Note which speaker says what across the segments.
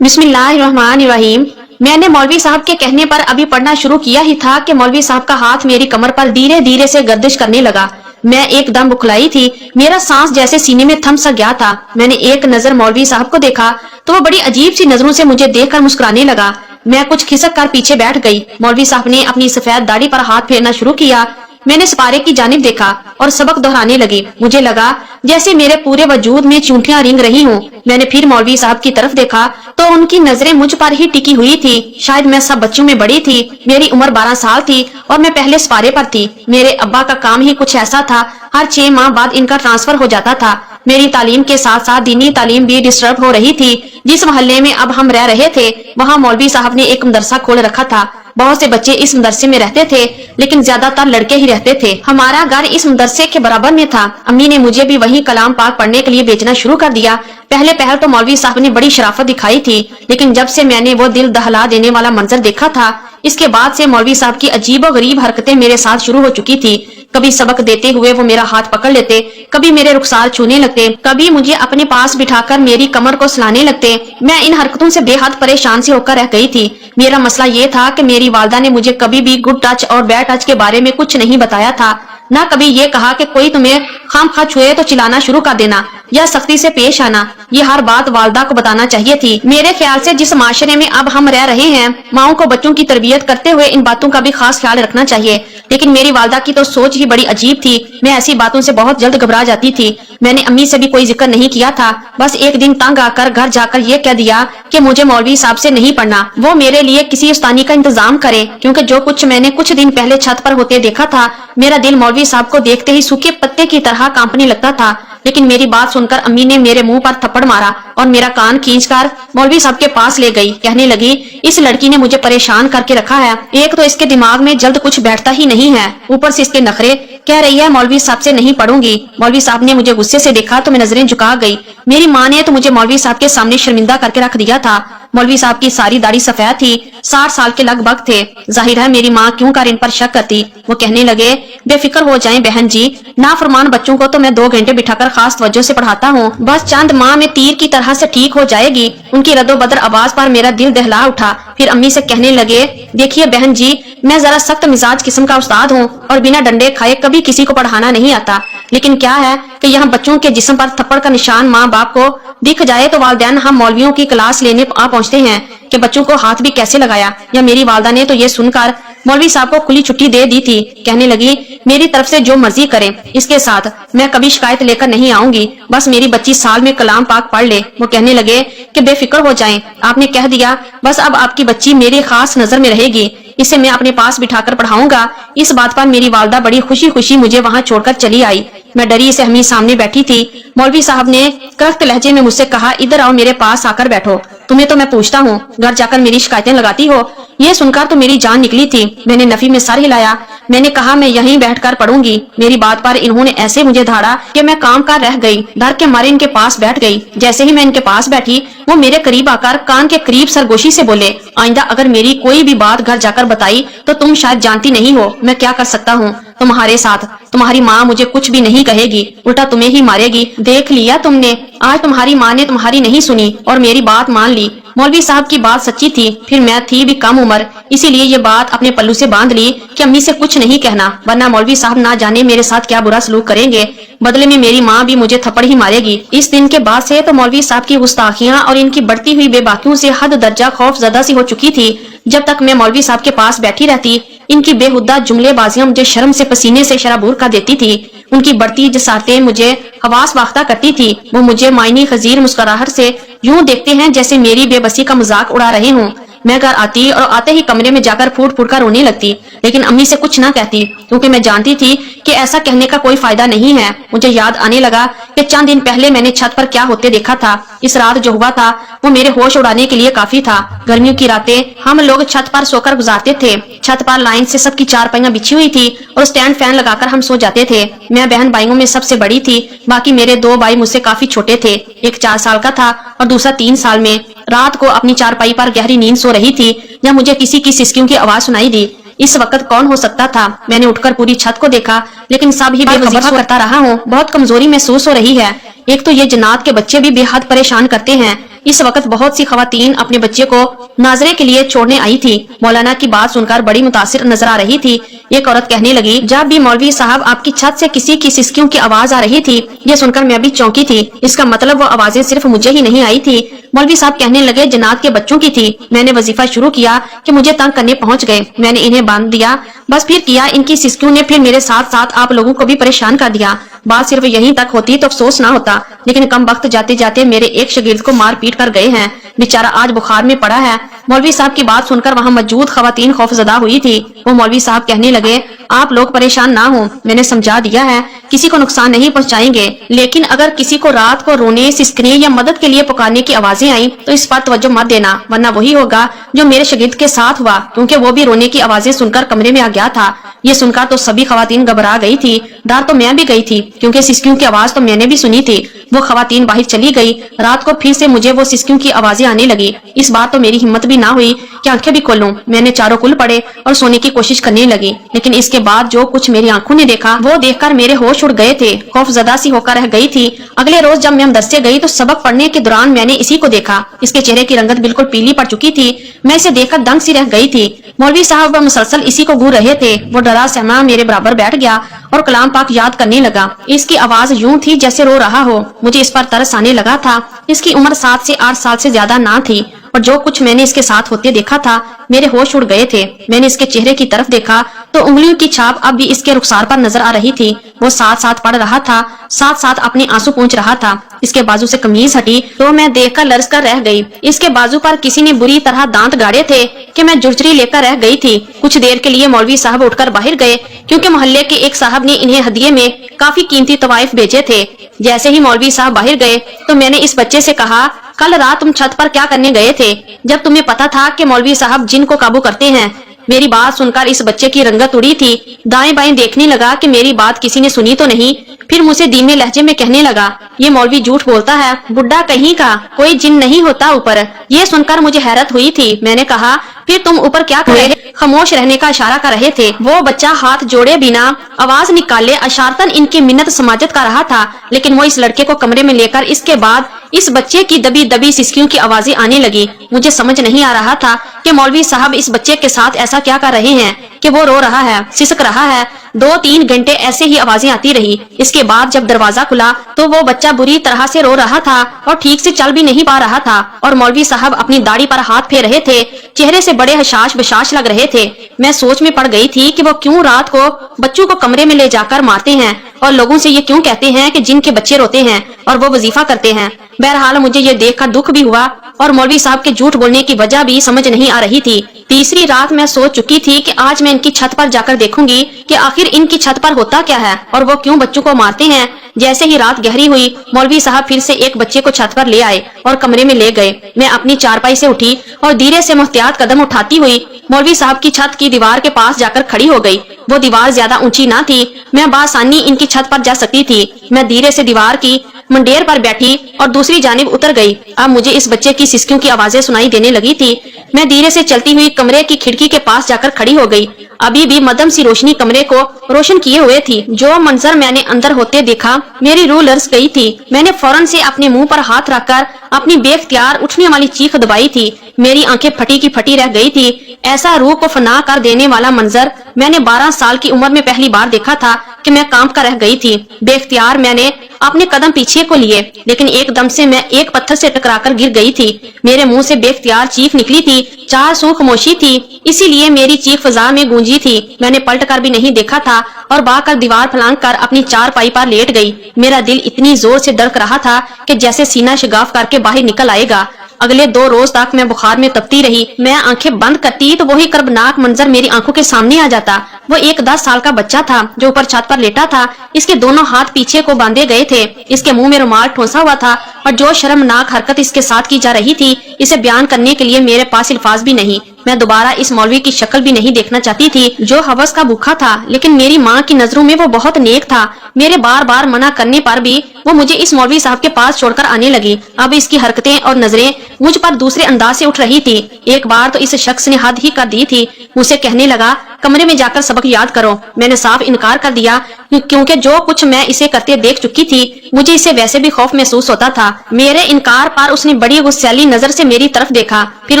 Speaker 1: बिस्मिल्लाहिर्रहमानिर्रहीम। मैंने मौलवी साहब के कहने पर अभी पढ़ना शुरू किया ही था कि मौलवी साहब का हाथ मेरी कमर पर धीरे धीरे से गर्दिश करने लगा। मैं एकदम बुखलाई थी, मेरा सांस जैसे सीने में थम सा गया था। मैंने एक नजर मौलवी साहब को देखा तो वो बड़ी अजीब सी नजरों से मुझे देखकर मुस्कुराने लगा। मैं कुछ खिसक कर पीछे बैठ गई। मौलवी साहब ने अपनी सफेद दाढ़ी पर हाथ फेरना शुरू किया। मैंने सिपारे की जानिब देखा और सबक दोहराने लगी। मुझे लगा जैसे मेरे पूरे वजूद में चूंटियां रिंग रही हूँ। मैंने फिर मौलवी साहब की तरफ देखा तो उनकी नजरें मुझ पर ही टिकी हुई थी। शायद मैं सब बच्चों में बड़ी थी। मेरी उम्र 12 साल थी और मैं पहले सिपारे पर थी। मेरे अब्बा का काम ही कुछ ऐसा था, हर 6 माह बाद इनका ट्रांसफर हो जाता था। मेरी तालीम के साथ साथ दीनी तालीम भी डिस्टर्ब हो रही थी। जिस मोहल्ले में अब हम रह रहे थे वहाँ मौलवी साहब ने एक मदरसा खोल रखा था। बहुत से बच्चे इस मदरसे में रहते थे, लेकिन ज्यादातर लड़के ही रहते थे। हमारा घर इस मदरसे के बराबर में था। अम्मी ने मुझे भी वही कलाम पाक पढ़ने के लिए भेजना शुरू कर दिया। पहले पहल तो मौलवी साहब ने बड़ी शराफत दिखाई थी, लेकिन जब से मैंने वो दिल दहला देने वाला मंजर देखा था, इसके बाद से मौलवी साहब की अजीब और गरीब हरकतें मेरे साथ शुरू हो चुकी थी। कभी सबक देते हुए वो मेरा हाथ पकड़ लेते, कभी मेरे रुखसार छूने लगते, कभी मुझे अपने पास बिठाकर मेरी कमर को सहलाने लगते। मैं इन हरकतों से बेहद परेशान सी होकर रह गई थी। मेरा मसला ये था कि मेरी वालदा ने मुझे कभी भी गुड टच और बैड टच के बारे में कुछ नहीं बताया था। न कभी ये कहा कि कोई तुम्हें खामखा छुए तो चिल्लाना शुरू कर देना या सख्ती से पेश आना। ये हर बात वालदा को बताना चाहिए थी। मेरे ख्याल से जिस माशरे में अब हम रह रहे हैं, माओं को बच्चों की तरबियत करते हुए इन बातों का भी खास ख्याल रखना चाहिए। लेकिन मेरी वालदा की तो सोच ही बड़ी अजीब थी। मैं ऐसी बातों से बहुत जल्द घबरा जाती थी। मैंने अम्मी से भी कोई जिक्र नहीं किया था। बस एक दिन तंग आकर घर जाकर ये कह दिया कि मुझे मौलवी साहब से नहीं पढ़ना, वो मेरे लिए किसी उस्तानी का इंतजाम करे, क्योंकि जो कुछ मैंने कुछ दिन पहले छत पर होते देखा था, मेरा दिल मौलवी साहब को देखते ही सूखे पत्ते की तरह कांपने लगता था। लेकिन मेरी बात सुनकर अम्मी ने मेरे मुंह पर थप्पड़ मारा और मेरा कान खींचकर मौलवी साहब के पास ले गई। कहने लगी, इस लड़की ने मुझे परेशान करके रखा है। एक तो इसके दिमाग में जल्द कुछ बैठता ही नहीं है, ऊपर से इसके नखरे। कह रही है मौलवी साहब से नहीं पढ़ूंगी। मौलवी साहब ने मुझे गुस्से से देखा तो मैं नजरें झुका गई। मेरी माँ ने तो मुझे मौलवी साहब के सामने शर्मिंदा करके रख दिया था। मौलवी साहब की सारी दाढ़ी सफेद थी, 60 साल के लगभग थे। जाहिर है मेरी माँ क्यों कर इन पर शक करती। वो कहने लगे, बेफिक्र हो जाएं बहन जी, नाफरमान बच्चों को तो मैं 2 घंटे बिठाकर खास तवज्जो से पढ़ाता हूँ। बस चंद माह में तीर की तरह से ठीक हो जाएगी। उनकी रद्दोबदर आवाज पर मेरा दिल दहला उठा। फिर अम्मी से कहने लगे, देखिए बहन जी, मैं जरा सख्त मिजाज किस्म का उस्ताद हूँ और बिना डंडे खाए कभी किसी को पढ़ाना नहीं आता। लेकिन क्या है कि यहाँ बच्चों के जिस्म पर थप्पड़ का निशान माँ बाप को दिख जाए तो वालिदैन हम मौलवियों की क्लास लेने आ पहुँचते हैं कि बच्चों को हाथ भी कैसे लगाया। या मेरी वालदा ने तो ये सुनकर मौलवी साहब को खुली छुट्टी दे दी थी। कहने लगी, मेरी तरफ से जो मर्जी करें, इसके साथ मैं कभी शिकायत लेकर नहीं आऊंगी। बस मेरी बच्ची साल में कलाम पाक पढ़ ले। वो कहने लगे कि बेफिक्र हो जाएं, आपने कह दिया, बस अब आपकी बच्ची मेरी खास नजर में रहेगी। इसे मैं अपने पास बिठाकर पढ़ाऊंगा। इस बात पर मेरी वालदा बड़ी खुशी खुशी मुझे वहाँ छोड़कर चली आई। मैं डरी से हमी सामने बैठी थी। मौलवी साहब ने करख्त लहजे में मुझसे कहा, इधर आओ, मेरे पास आकर बैठो। तुम्हें तो मैं पूछता हूँ, घर जाकर मेरी शिकायतें लगाती हो। ये सुनकर तो मेरी जान निकली थी। मैंने नफी में सर हिलाया। मैंने कहा, मैं यहीं बैठकर पढ़ूंगी। मेरी बात पर इन्होंने ऐसे मुझे धाड़ा कि मैं काम कर रह गई। डर के मारे इनके पास बैठ गई। जैसे ही मैं इनके पास बैठी, वो मेरे करीब आकर कान के करीब सरगोशी से बोले, आइंदा अगर मेरी कोई भी बात घर जाकर बताई तो तुम शायद जानती नहीं हो मैं क्या कर सकता हूँ तुम्हारे साथ। तुम्हारी माँ मुझे कुछ भी नहीं कहेगी, उल्टा तुम्हें ही मारेगी। देख लिया तुमने, आज तुम्हारी माँ ने तुम्हारी नहीं सुनी और मेरी बात मान ली। मौलवी साहब की बात सच्ची थी। फिर मैं थी भी कम उम्र, इसीलिए ये बात अपने पल्लू से बांध ली कि अम्मी से कुछ नहीं कहना, वरना मौलवी साहब ना जाने मेरे साथ क्या बुरा सलूक करेंगे। बदले में मेरी माँ भी मुझे थप्पड़ ही मारेगी। इस दिन के बाद से तो मौलवी साहब की गुस्ताखियां और इनकी बढ़ती हुई बेबाकियों से हद दर्जा खौफजदा सी हो चुकी थी। जब तक मैं मौलवी साहब के पास बैठी रहती, इनकी बेहुदा जुमलेबाजियां मुझे शर्म से पसीने से शराबूर कर देती थी। उनकी बढ़ती जसारतें मुझे हवास वाख्ता करती थी। वो मुझे मायनी खजीर मुस्कुराहट से यूं देखते हैं जैसे मेरी बेबसी का मजाक उड़ा रहे हों। मैं घर आती और आते ही कमरे में जाकर फूट फूट कर रोने लगती, लेकिन अम्मी से कुछ ना कहती, क्योंकि मैं जानती थी कि ऐसा कहने का कोई फायदा नहीं है। मुझे याद आने लगा कि चंद दिन पहले मैंने छत पर क्या होते देखा था। इस रात जो हुआ था वो मेरे होश उड़ाने के लिए काफी था। गर्मियों की रातें हम लोग छत पर सोकर गुजारते थे। छत पर लाइन से सबकी चारपाइयां बिछी हुई थी और स्टैंड फैन लगाकर हम सो जाते थे। मैं बहन भाइयों में सबसे बड़ी थी। बाकी मेरे 2 भाई मुझसे काफी छोटे थे। एक 4 साल का था और दूसरा 3 साल में। रात को अपनी चारपाई पर गहरी नींद सो रही थी जब मुझे किसी की सिसकियों की आवाज सुनाई दी। इस वक्त कौन हो सकता था? मैंने उठकर पूरी छत को देखा, लेकिन सब ही बेखबर करता रहा हूँ। बहुत कमजोरी महसूस हो रही है। ایک تو یہ جنات کے بچے بھی بے حد پریشان کرتے ہیں۔ اس وقت بہت سی خواتین اپنے بچے کو ناظرے کے لیے چھوڑنے آئی تھی۔ مولانا کی بات سن کر بڑی متاثر نظر آ رہی تھی۔ ایک عورت کہنے لگی، جب بھی مولوی صاحب آپ کی چھت سے کسی کی سسکیوں کی آواز آ رہی تھی، یہ سن کر میں بھی چونکی تھی۔ اس کا مطلب وہ آوازیں صرف مجھے ہی نہیں آئی تھی۔ مولوی صاحب کہنے لگے جنات کے بچوں کی تھی۔ میں نے وظیفہ شروع کیا کہ مجھے تنگ کرنے پہنچ گئے۔ میں نے انہیں باندھ دیا، بس پھر کیا ان کی سسکیوں نے پھر میرے ساتھ ساتھ آپ لوگوں کو بھی پریشان کر دیا۔ بات صرف یہیں تک ہوتی تو افسوس نہ ہوتا، لیکن کم وقت جاتے جاتے میرے ایک شاگرد کو مار پیٹ کر گئے ہیں، بیچارہ آج بخار میں پڑا ہے۔ مولوی صاحب کی بات سن کر وہاں موجود خواتین خوف زدہ ہوئی تھی۔ وہ مولوی صاحب کہنے لگے، آپ لوگ پریشان نہ ہوں، میں نے سمجھا دیا ہے، کسی کو نقصان نہیں پہنچائیں گے، لیکن اگر کسی کو رات کو رونے، سسکنے یا مدد کے لیے پکارنے کی آوازیں آئیں تو اس پر توجہ مت دینا، ورنہ وہی ہوگا جو میرے شاگرد کے ساتھ ہوا، کیونکہ وہ بھی رونے کی آوازیں سن کر کمرے میں آ گیا تھا۔ یہ سن کر تو سبھی خواتین گھبرا گئی تھی، ڈر تو میں بھی گئی تھی، کیونکہ سسکیوں کی آواز تو میں نے بھی سنی تھی۔ وہ خواتین باہر چلی گئی۔ رات کو پھر سے مجھے وہ سسکیوں کی آوازیں آنے لگی۔ اس بار تو میری ہمت بھی نہ ہوئی کہ آنکھیں بھی کھولوں۔ میں نے چاروں کل پڑے اور سونے کی کوشش کرنے لگی، لیکن اس کے بعد جو کچھ میری آنکھوں نے دیکھا وہ دیکھ کر میرے ہوش اڑ گئے تھے۔ خوف زدہ سی ہو کر رہ گئی تھی۔ اگلے روز جب میں مدرسے گئی تو سبق پڑھنے کے دوران میں نے اسی کو دیکھا۔ اس کے چہرے کی رنگت بالکل پیلی پڑ چکی تھی۔ میں اسے دیکھ کر دنگ سی رہ گئی تھی۔ مولوی صاحب مسلسل اسی کو گور رہے تھے۔ وہ ڈرا سہما میرے برابر بیٹھ گیا اور کلام پاک یاد کرنے لگا۔ اس کی آواز یوں تھی جیسے رو رہا ہو۔ مجھے اس پر ترس آنے لگا تھا۔ اس کی عمر 7 سے 8 سال سے زیادہ نہ تھی، اور جو کچھ میں نے اس کے ساتھ ہوتے دیکھا تھا میرے ہوش اڑ گئے تھے۔ میں نے اس کے چہرے کی طرف دیکھا تو انگلیوں کی چھاپ اب بھی اس کے رخسار پر نظر آ رہی تھی۔ وہ ساتھ ساتھ پڑھ رہا تھا، ساتھ ساتھ اپنے آنسو پونچھ رہا تھا۔ اس کے بازو سے قمیض ہٹی تو میں دیکھ کر لرز کر رہ گئی۔ اس کے بازو پر کسی نے بری طرح دانت گاڑے تھے کہ میں جرجری لے کر رہ گئی تھی۔ کچھ دیر کے لیے مولوی صاحب اٹھ کر باہر گئے، کیونکہ محلے کے ایک صاحب نے انہیں ہدیے میں کافی قیمتی طوائف بھیجے تھے۔ جیسے ہی مولوی صاحب باہر گئے تو میں نے اس بچے سے کہا، کل رات تم چھت پر کیا کرنے گئے تھے جب تمہیں پتا تھا کہ مولوی صاحب جن کو قابو کرتے ہیں؟ میری بات سن کر اس بچے کی رنگت اڑی تھی۔ دائیں بائیں دیکھنے لگا کہ میری بات کسی نے سنی تو نہیں۔ پھر مجھ سے دھیمے لہجے میں کہنے لگا، یہ مولوی جھوٹ بولتا ہے، بڈھا کہیں کا، کوئی جن نہیں ہوتا اوپر۔ یہ سن کر مجھے حیرت ہوئی تھی۔ میں نے کہا، پھر تم اوپر کیا کر رہے؟ خاموش رہنے کا اشارہ کر رہے تھے۔ وہ بچہ ہاتھ جوڑے بنا، آواز نکالے اشارتن ان کی منت سماجت کر رہا تھا، لیکن وہ اس لڑکے کو کمرے میں لے کر اس کے بعد اس بچے کی دبی دبی سسکیوں کی آوازیں آنے لگی۔ مجھے سمجھ نہیں آ رہا تھا کہ مولوی صاحب اس بچے کے ساتھ ایسا کیا کر رہے ہیں کہ وہ رو رہا ہے، سسک رہا ہے۔ 2-3 گھنٹے ایسے ہی آوازیں آتی رہی۔ اس کے بعد جب دروازہ کھلا تو وہ بچہ بری طرح سے رو رہا تھا اور ٹھیک سے چل بھی نہیں پا رہا تھا، اور مولوی صاحب اپنی داڑھی پر ہاتھ پھیر رہے تھے، چہرے سے بڑے حشاش بشاش لگ رہے تھے۔ میں سوچ میں پڑ گئی تھی کہ وہ کیوں رات کو بچوں کو کمرے میں لے جا کر مارتے ہیں اور لوگوں سے یہ کیوں کہتے ہیں کہ جن کے بچے روتے ہیں اور وہ وظیفہ کرتے ہیں۔ بہرحال مجھے یہ دیکھ کر دکھ بھی ہوا اور مولوی صاحب کے جھوٹ بولنے کی وجہ بھی سمجھ نہیں آ رہی تھی۔ تیسری رات میں سوچ چکی تھی کہ آج میں ان کی چھت پر جا کر دیکھوں گی کہ آخر ان کی چھت پر ہوتا کیا ہے اور وہ کیوں بچوں کو مارتے ہیں۔ جیسے ہی رات گہری ہوئی مولوی صاحب پھر سے ایک بچے کو چھت پر لے آئے اور کمرے میں لے گئے۔ میں اپنی چارپائی سے اٹھی اور دھیرے سے محتاط قدم اٹھاتی ہوئی مولوی صاحب کی چھت کی دیوار کے پاس جا کر کھڑی ہو گئی۔ وہ دیوار زیادہ اونچی نہ تھی، میں بآسانی ان کی چھت پر جا سکتی تھی۔ میں دھیرے سے دیوار کی منڈیر پر بیٹھی اور دوسری جانب اتر گئی۔ اب مجھے اس بچے کی سسکیوں کی آوازیں سنائی دینے لگی تھی۔ میں دھیرے سے چلتی ہوئی کمرے کی کھڑکی کے پاس جا کر کھڑی ہو گئی۔ ابھی بھی مدھم سی روشنی کمرے کو روشن کیے ہوئے تھی۔ جو منظر میں نے اندر ہوتے دیکھا میری روح لرز گئی تھی۔ میں نے فوراً سے اپنے منہ پر ہاتھ رکھ کر اپنی بے اختیار اٹھنے والی چیخ دبائی تھی۔ میری آنکھیں پھٹی کی پھٹی رہ گئی تھی۔ ایسا روح کو فنا کر دینے والا منظر میں نے 12 سال کی عمر میں پہلی بار دیکھا تھا کہ میں کانپ کر رہ گئی تھی۔ بے اختیار میں نے اپنے قدم پیچھے کو لیے، لیکن ایک دم سے میں ایک پتھر سے ٹکرا کر گر گئی تھی۔ میرے منہ سے بے اختیار چیخ نکلی تھی۔ چار سو خاموشی تھی، اسی لیے میری چیخ فضا میں گونجی تھی۔ میں نے پلٹ کر بھی نہیں دیکھا تھا اور بھاگ کر دیوار پھلانگ کر اپنی چارپائی پر لیٹ گئی۔ میرا دل اتنی زور سے دھڑک رہا تھا کہ جیسے سینہ شگاف کر کے باہر نکل آئے گا۔ اگلے 2 روز تک میں بخار میں تپتی رہی۔ میں آنکھیں بند کرتی تو وہی کربناک منظر میری آنکھوں کے سامنے آ جاتا۔ وہ ایک 10 سال کا بچہ تھا جو اوپر چھت پر لیٹا تھا۔ اس کے دونوں ہاتھ پیچھے کو باندھے گئے تھے، اس کے منہ میں رومال ٹھونسا ہوا تھا، اور جو شرمناک حرکت اس کے ساتھ کی جا رہی تھی اسے بیان کرنے کے لیے میرے پاس الفاظ بھی نہیں۔ میں دوبارہ اس مولوی کی شکل بھی نہیں دیکھنا چاہتی تھی جو ہوس کا بھوکا تھا، لیکن میری ماں کی نظروں میں وہ بہت نیک تھا۔ میرے بار بار منع کرنے پر بھی وہ مجھے اس مولوی صاحب کے پاس چھوڑ کر آنے لگی۔ اب اس کی حرکتیں اور نظریں مجھ پر دوسرے انداز سے اٹھ رہی تھی۔ ایک بار تو اس شخص نے حد ہی کر دی تھی، مجھ سے کہنے لگا، कमरे में जाकर सबक याद करो। मैंने साफ इनकार कर दिया क्योंकि जो कुछ मैं इसे करते देख चुकी थी मुझे इसे वैसे भी खौफ महसूस होता था। मेरे इनकार पर उसने बड़ी गुस्सैली नजर से मेरी तरफ देखा। फिर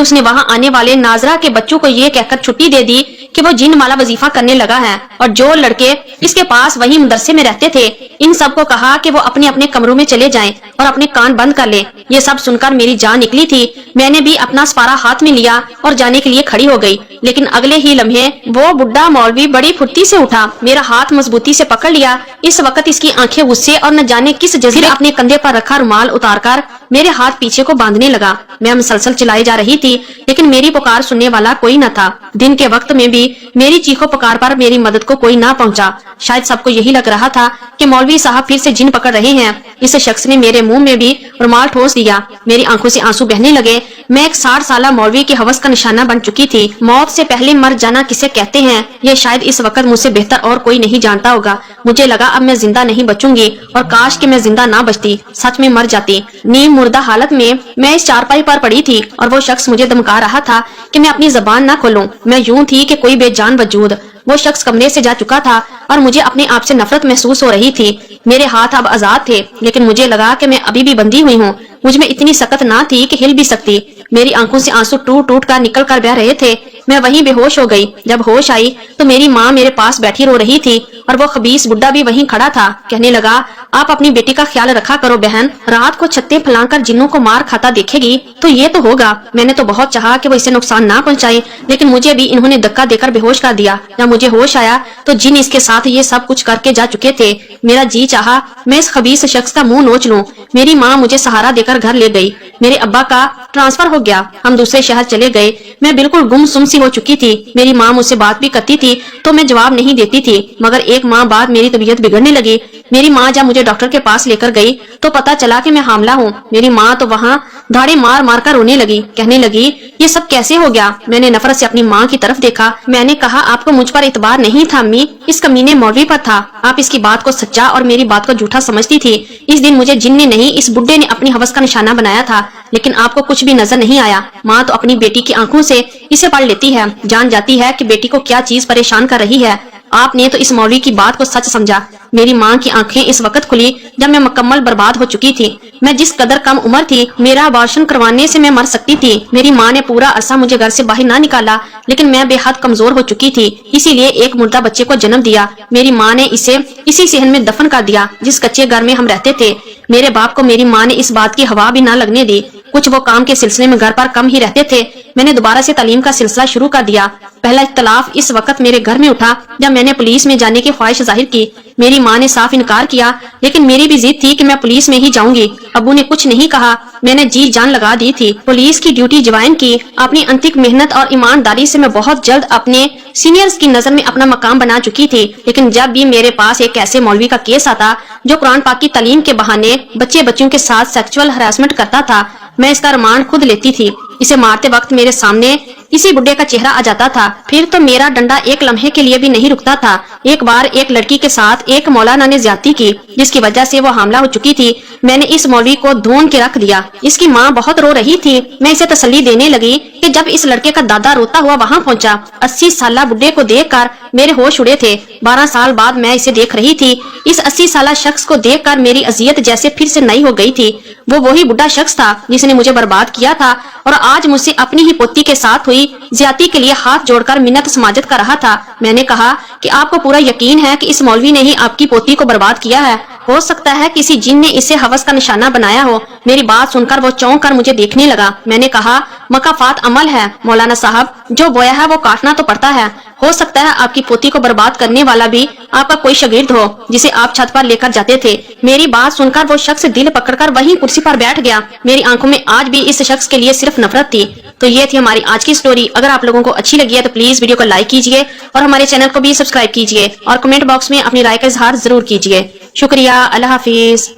Speaker 1: उसने वहाँ आने वाले नाजरा के बच्चों को ये कहकर छुट्टी दे दी कि वो जिन वाला वजीफा करने लगा है और जो लड़के इसके पास वही मदरसे में रहते थे इन सबको कहा कि वो अपने अपने कमरों में चले जाएं और अपने कान बंद कर ले। ये सब सुनकर मेरी जान निकली थी। मैंने भी अपना सपारा हाथ में लिया और जाने के लिए खड़ी हो गई, लेकिन अगले ही लम्हे वो बुढ़ा मौलवी बड़ी फुर्ती से उठा, मेरा हाथ मजबूती से पकड़ लिया। इस वक्त इसकी आंखें गुस्से और न जाने किस जज्बे अपने कंधे पर रखा रुमाल उतारकर मेरे हाथ पीछे को बांधने लगा। मैं मुसलसल चिल्लाई जा रही थी, लेकिन मेरी पुकार सुनने वाला कोई न था। दिन के वक्त में भी मेरी चीखों पुकार पर मेरी मदद को कोई ना पहुंचा। शायद सबको यही लग रहा था कि मौलवी साहब फिर से जिन पकड़ रहे हैं। इस शख्स ने मेरे मुंह में भी रुमाल ठोस दिया। मेरी आंखों से आंसू बहने लगे। मैं एक 60 साला मौलवी की हवस का निशाना बन चुकी थी। मौत से पहले मर जाना किसे कहते हैं ये शायद इस वक्त मुझसे बेहतर और कोई नहीं जानता होगा। मुझे लगा अब मैं जिंदा नहीं बचूंगी, और काश कि मैं जिंदा ना बचती, सच में मर जाती। नीम मुर्दा हालत में मैं इस चारपाई पर पड़ी थी और वो शख्स मुझे धमका रहा था कि मैं अपनी जबान ना खोलूं। मैं यूं थी कि कोई बेजान वजूद। वो शख्स कमरे से जा चुका था और मुझे अपने आप से नफरत महसूस हो रही थी। मेरे हाथ अब आजाद थे, लेकिन मुझे लगा कि मैं अभी भी बंधी हुई हूँ। मुझ में इतनी सकत ना थी कि हिल भी सकती। मेरी आंखों से आंसू टूट टूट कर निकल कर बह रहे थे। मैं वहीं बेहोश हो गई। जब होश आई तो मेरी माँ मेरे पास बैठी रो रही थी और वो खबीस बुड्ढा भी वहीं खड़ा था। कहने लगा, आप अपनी बेटी का ख्याल रखा करो बहन, रात को छत्ते फैलाकर जिन्नों को मार खाता देखेगी तो ये तो होगा। मैंने तो बहुत चाहा कि वो इसे नुकसान ना पहुंचाए, लेकिन मुझे भी इन्होंने धक्का देकर बेहोश कर दिया। जब मुझे होश आया तो जिन इसके साथ ये सब कुछ करके जा चुके थे। मेरा जी चाहा मैं इस खबीस शख्स का मुंह नोच लूं। मेरी माँ मुझे सहारा देकर घर ले गई। मेरे अब्बा का ट्रांसफर हो गया, हम दूसरे शहर चले गए। मैं बिल्कुल गुमसुम सी हो चुकी थी। मेरी माँ मुझसे बात भी करती थी तो मैं जवाब नहीं देती थी, मगर एक माह बाद मेरी तबीयत बिगड़ने लगी। मेरी माँ जब मुझे डॉक्टर के पास लेकर गई तो पता चला कि मैं हामला हूँ। मेरी माँ तो वहाँ धाड़े मार मार कर रोने लगी। कहने लगी, ये सब कैसे हो गया? मैंने नफरत से अपनी माँ की तरफ देखा। मैंने कहा, आपको मुझ पर इतबार नहीं था अम्मी, इस कमीने मौलवी पर था। आप इसकी बात को सच्चा और मेरी बात को झूठा समझती थी। इस दिन मुझे जिन ने नहीं, इस बुड्ढे ने अपनी हवस का निशाना बनाया था, लेकिन आपको कुछ भी नजर नहीं आया। माँ तो अपनी बेटी की आंखों से इसे पढ़ लेती है, जान जाती है कि बेटी को क्या चीज परेशान कर रही है। आपने तो इस मौलवी की बात को सच समझा। मेरी माँ की आंखें इस वक्त खुली जब मैं मुकम्मल बर्बाद हो चुकी थी। मैं जिस कदर कम उम्र थी, मेरा अबॉर्शन करवाने से मैं मर सकती थी। मेरी माँ ने पूरा अरसा मुझे घर से बाहर ना निकाला, लेकिन मैं बेहद कमजोर हो चुकी थी, इसीलिए एक मुर्दा बच्चे को जन्म दिया। मेरी माँ ने इसे इसी सहन में दफन कर दिया जिस कच्चे घर में हम रहते थे। मेरे बाप को मेरी माँ ने इस बात की हवा भी ना लगने दी। कुछ वो काम के सिलसिले में घर पर कम ही रहते थे। मैंने दोबारा से तालीम का सिलसिला शुरू कर दिया। पहला इख्तलाफ इस वक्त मेरे घर में उठा जब मैंने पुलिस में जाने की ख्वाहिश जाहिर की। मेरी माँ ने साफ इनकार किया, लेकिन मेरी भी जिद थी कि मैं पुलिस में ही जाऊंगी। अब्बू ने कुछ नहीं कहा। मैंने जी जान लगा दी थी। पुलिस की ड्यूटी ज्वाइन की। अपनी अंतिक मेहनत और ईमानदारी से मैं बहुत जल्द अपने सीनियर्स की नजर में अपना मकाम बना चुकी थी। लेकिन जब भी मेरे पास एक ऐसे मौलवी का केस आता जो कुरान पाक की तालीम के बहाने बच्चों के साथ सेक्सुअल हरासमेंट करता था, मैं इसका रिमांड खुद लेती थी। इसे मारते वक्त मेरे सामने इसी बुड्ढे का चेहरा आ जाता था। फिर तो मेरा डंडा एक लम्हे के लिए भी नहीं रुकता था। एक बार एक लड़की के साथ एक मौलाना ने ज्यादती की, जिसकी वजह से वो हामला हो चुकी थी। मैंने इस मौलवी को ढूंढ के रख दिया। इसकी माँ बहुत रो रही थी। मैं इसे तसल्ली देने लगी कि जब इस लड़के का दादा रोता हुआ वहाँ पहुँचा। 80 साला बुड्ढे को देखकर मेरे होश उड़े थे। 12 साल बाद मैं इसे देख रही थी। इस 80 साला शख्स को देखकर मेरी अजियत जैसे फिर से नई हो गई थी। वो वही बुढ़ा शख्स था जिसने मुझे बर्बाद किया था और आज मुझसे अपनी ही पोती के साथ हुई ज्यादती के लिए हाथ जोड़कर मिन्नत समाजत कर रहा था। मैंने कहा कि आपको पूरा यकीन है कि इस मौलवी ने ही आपकी पोती को बर्बाद किया है। हो सकता है किसी जिन ने इसे हवस का निशाना बनाया हो। मेरी बात सुनकर वो चौंक कर मुझे देखने लगा। मैंने कहा, मकाफात अमल है मौलाना साहब, जो बोया है वो काटना तो पड़ता है। हो सकता है आपकी पोती को बर्बाद करने वाला भी आपका कोई शागिर्द हो जिसे आप छत पर लेकर जाते थे। मेरी बात सुनकर वो शख्स दिल पकड़कर वहीं कुर्सी पर बैठ गया। मेरी आंखों में आज भी इस शख्स के लिए सिर्फ नफरत थी। तो ये थी हमारी आज की स्टोरी। अगर आप लोगों को अच्छी लगी है तो प्लीज वीडियो को लाइक कीजिए और हमारे चैनल को भी सब्सक्राइब कीजिए और कमेंट बॉक्स में अपनी राय का इजहार जरूर कीजिए। शुक्रिया। अल्लाह हाफिज।